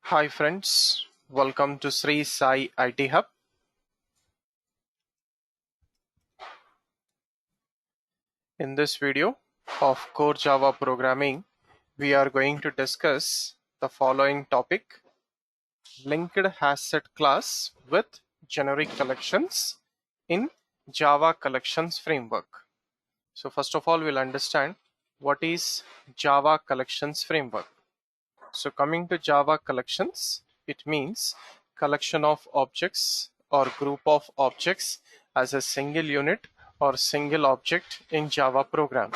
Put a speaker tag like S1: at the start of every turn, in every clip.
S1: Hi friends, welcome to SriSai IT Hub. In this video of Core Java Programming, we are going to discuss the following topic: LinkedHashSet class with generic collections in Java Collections Framework. So first of all, we'll understand what is Java Collections Framework. So coming to Java collections, it means collection of objects or group of objects as a single unit or single object in Java program.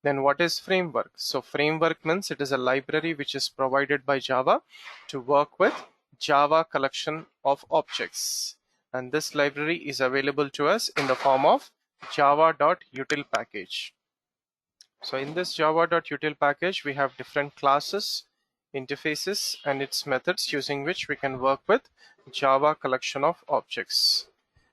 S1: Then what is framework? So framework means it is a library which is provided by Java to work with Java collection of objects. And this library is available to us in the form of java.util package. So in this java.util package, we have different classes, interfaces, and its methods using which we can work with Java collection of objects.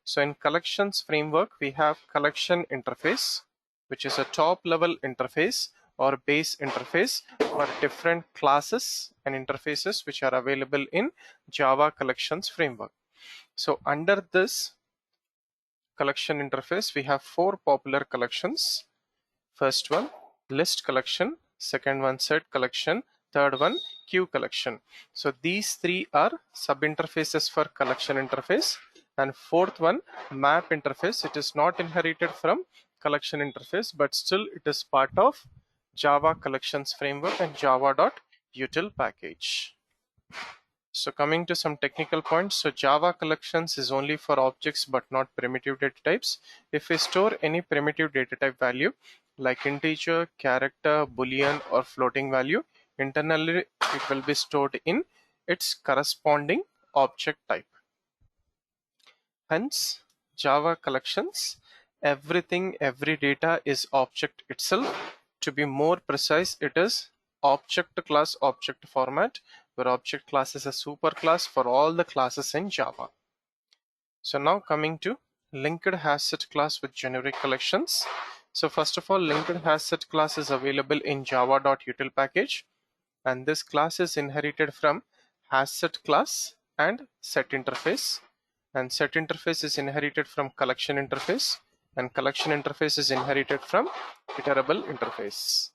S1: So in collections framework, we have collection interface, which is a top level interface or base interface for different classes and interfaces which are available in Java collections framework. So under this collection interface, we have four popular collections. First one, list collection. Second one, set collection. Third one, queue collection. So these three are sub-interfaces for collection interface. And fourth one, map interface. It is not inherited from collection interface, but still it is part of Java collections framework and java.util package. So coming to some technical points, so Java collections is only for objects but not primitive data types. If we store any primitive data type value like integer, character, boolean, or floating value, internally it will be stored in its corresponding object type. Hence, Java collections, every data is object itself. To be more precise, it is object class object format, where object class is a superclass for all the classes in Java. So now coming to LinkedHashSet class with generic collections. So first of all, LinkedHashSet class is available in java.util package, and this class is inherited from HashSet class and set interface, and set interface is inherited from collection interface, and collection interface is inherited from iterable interface.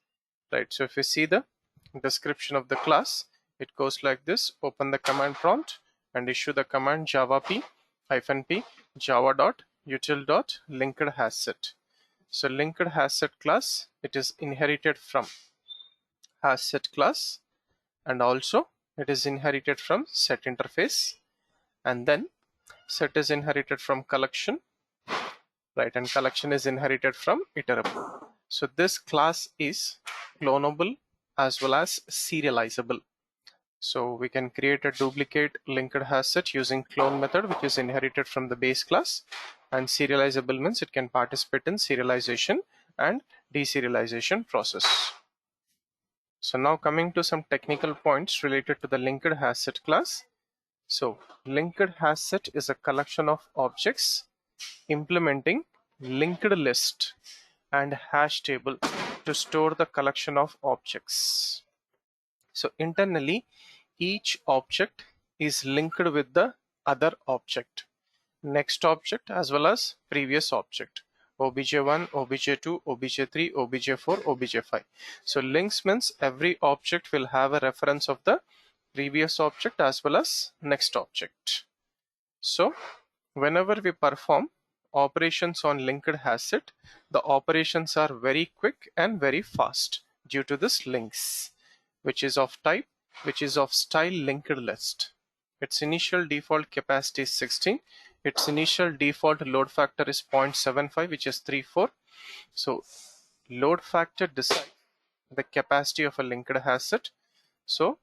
S1: Right, so if you see the description of the class, it goes like this: open the command prompt and issue the command java p java.util.linkedHashSet. So LinkedHashSet class, it is inherited from HashSet class, and also it is inherited from set interface, and then set is inherited from collection, right, and collection is inherited from iterable. So this class is clonable as well as serializable. So we can create a duplicate LinkedHashSet using clone method, which is inherited from the base class, and serializable means it can participate in serialization and deserialization process. So now coming to some technical points related to the LinkedHashSet class. So LinkedHashSet is a collection of objects implementing linked list and hash table to store the collection of objects. So internally, each object is linked with the other object, next object, as well as previous object: obj1, obj2, obj3, obj4, obj5. So links means every object will have a reference of the previous object as well as next object. So whenever we perform operations on LinkedHashSet, the operations are very quick and very fast due to this links, which is of style linked list. Its initial default capacity is 16. Its initial default load factor is 0.75, which is 34. So load factor decides the capacity of a LinkedHashSet. So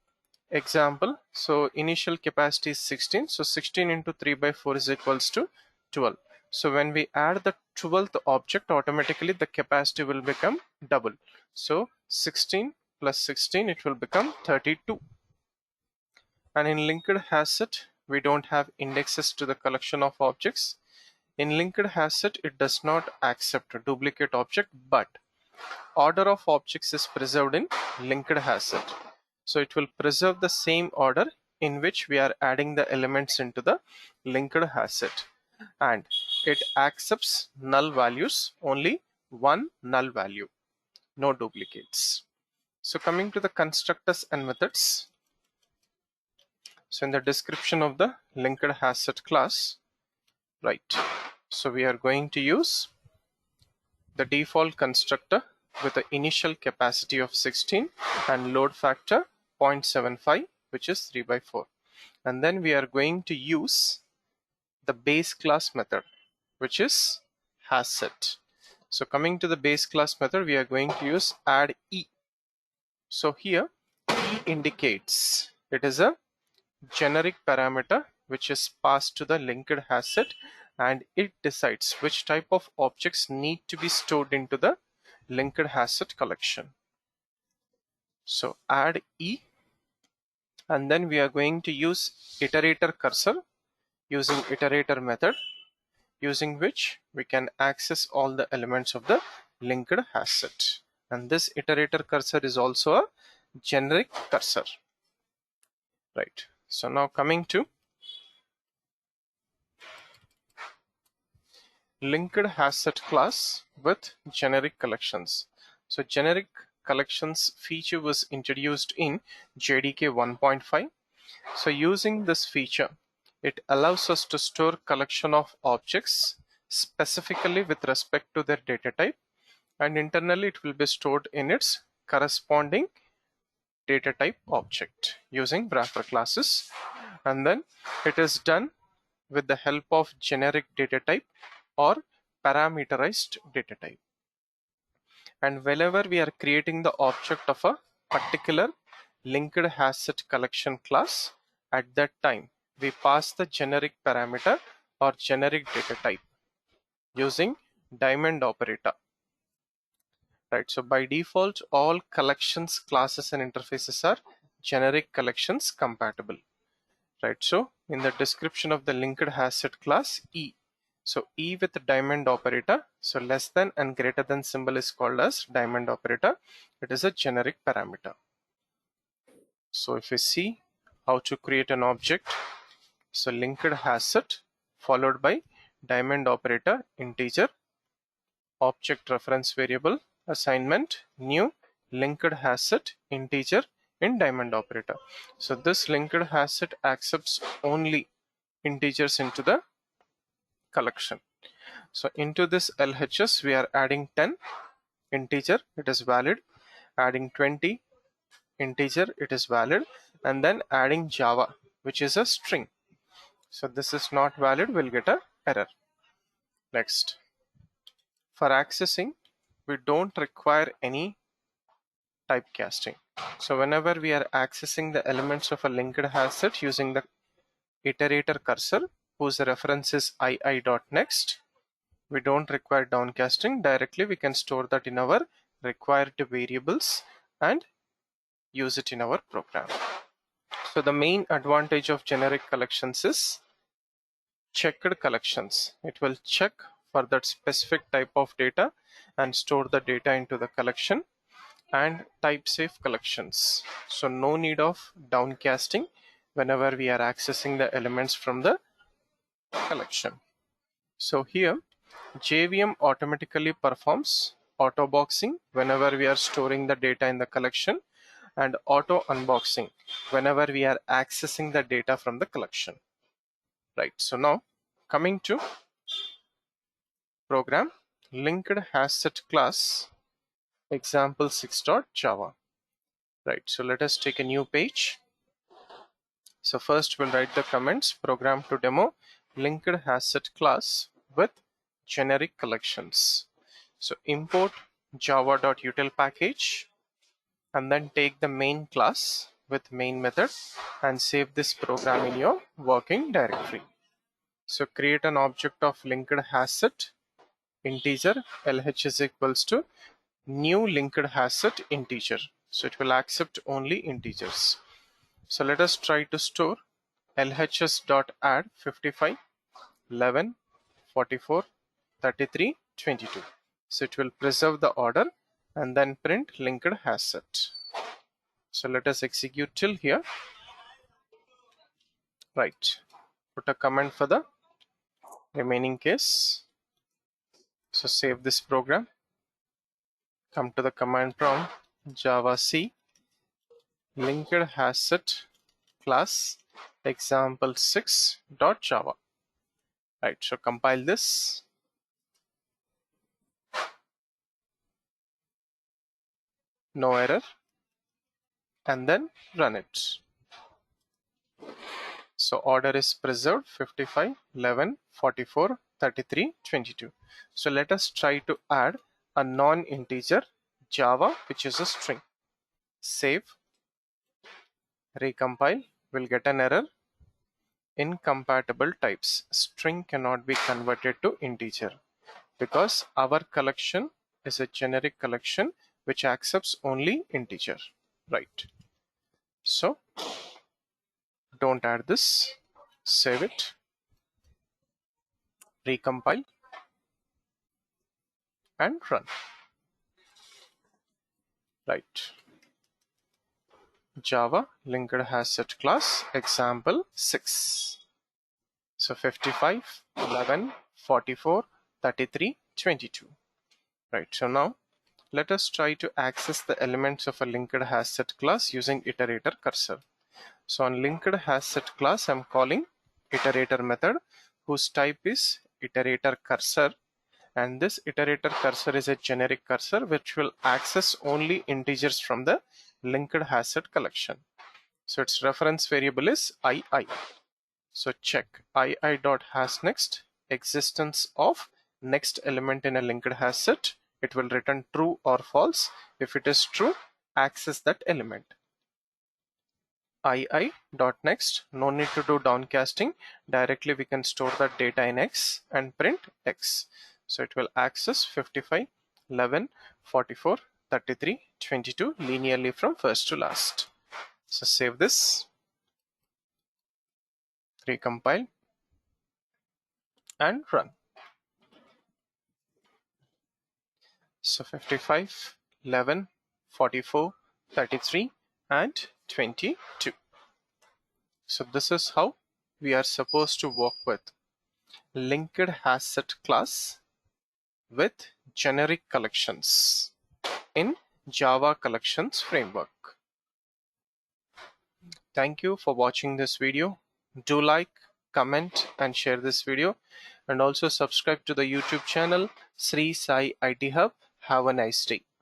S1: example, so initial capacity is 16. So 16 into 3 by 4 is equals to 12. So when we add the 12th object, automatically the capacity will become double. So 16 plus 16, it will become 32. And in LinkedHashSet, we don't have indexes to the collection of objects. In LinkedHashSet, it does not accept a duplicate object, but order of objects is preserved in LinkedHashSet. So it will preserve the same order in which we are adding the elements into the linked hash set, and it accepts null values, only one null value, no duplicates. So coming to the constructors and methods. So in the description of the linked hash set class, right, so we are going to use the default constructor with the initial capacity of 16 and load factor 0.75, which is 3 by 4. And then we are going to use the base class method, which is hash set. So coming to the base class method, we are going to use add e. So here e indicates it is a generic parameter which is passed to the linked hash set, and it decides which type of objects need to be stored into the linked hash set collection. So add e, and then we are going to use iterator cursor using iterator method, using which we can access all the elements of the linked hash set. And this iterator cursor is also a generic cursor, right? So now coming to linked hash set class with generic collections. So generic collections feature was introduced in JDK 1.5. So using this feature, it allows us to store collection of objects specifically with respect to their data type, and internally it will be stored in its corresponding data type object using wrapper classes, and then it is done with the help of generic data type or parameterized data type. And whenever we are creating the object of a particular linked hash set collection class, at that time we pass the generic parameter or generic data type using diamond operator, right? So by default, all collections classes and interfaces are generic collections compatible, right? So in the description of the linked hash set class, e, so e with the diamond operator, so less than and greater than symbol is called as diamond operator. It is a generic parameter. So if we see how to create an object, so linked hash set followed by diamond operator, integer, object reference variable, assignment, new, linked hash set, integer in diamond operator. So this linked hash set accepts only integers into the collection. So into this LHS we are adding 10 integer, it is valid, adding 20 integer, it is valid, and then adding Java, which is a string. So this is not valid, we'll get a error. Next, for accessing we don't require any typecasting. So whenever we are accessing the elements of a linked hash set using the iterator cursor, whose reference is ii.next, we don't require downcasting. Directly we can store that in our required variables and use it in our program. So the main advantage of generic collections is checked collections. It will check for that specific type of data and store the data into the collection, and type safe collections. So no need of downcasting whenever we are accessing the elements from the collection. So here JVM automatically performs auto boxing whenever we are storing the data in the collection, and auto unboxing whenever we are accessing the data from the collection, right? So now coming to program linked hash set class example 6.java, right? So let us take a new page. So first we'll write the comments, program to demo linked hash set class with generic collections. So import java.util package, and then take the main class with main method and save this program in your working directory. So create an object of linked hash set integer, LH is equals to new linked hash set integer. So it will accept only integers. So let us try to store lhs.add 55, 11, 44, 33, 22. So it will preserve the order and then print linked hash set. So let us execute till here. Right. Put a comment for the remaining case. So save this program. Come to the command prompt, Java C, LinkedHashSet class example6.java. Right, so compile this. No error. And then run it. So order is preserved 55, 11, 44, 33, 22. So let us try to add a non-integer Java, which is a string. Save, recompile, we'll get an error. Incompatible types. String cannot be converted to integer because our collection is a generic collection which accepts only integer. Right. So don't add this. Save it. Recompile and run. Right. Java LinkedHashSet class example 6. So 55, 11, 44, 33, 22. Right. So now let us try to access the elements of a LinkedHashSet class using iterator cursor. So on LinkedHashSet class, I'm calling iterator method whose type is iterator cursor, and this iterator cursor is a generic cursor which will access only integers from the LinkedHashSet collection. So its reference variable is II. So check ii.hasNext existence of next element in a LinkedHashSet. It will return true or false. If it is true, access that element. ii.next, no need to do downcasting. Directly we can store that data in X and print X. So it will access 55, 11, 44, 33, 22 linearly from first to last. So save this, recompile and run. So 55, 11, 44, 33 and 22. So this is how we are supposed to work with LinkedHashSet class with generic collections in Java collections framework. Thank you for watching this video. Do like, comment and share this video, and also subscribe to the YouTube channel Sri Sai IT Hub. Have a nice day.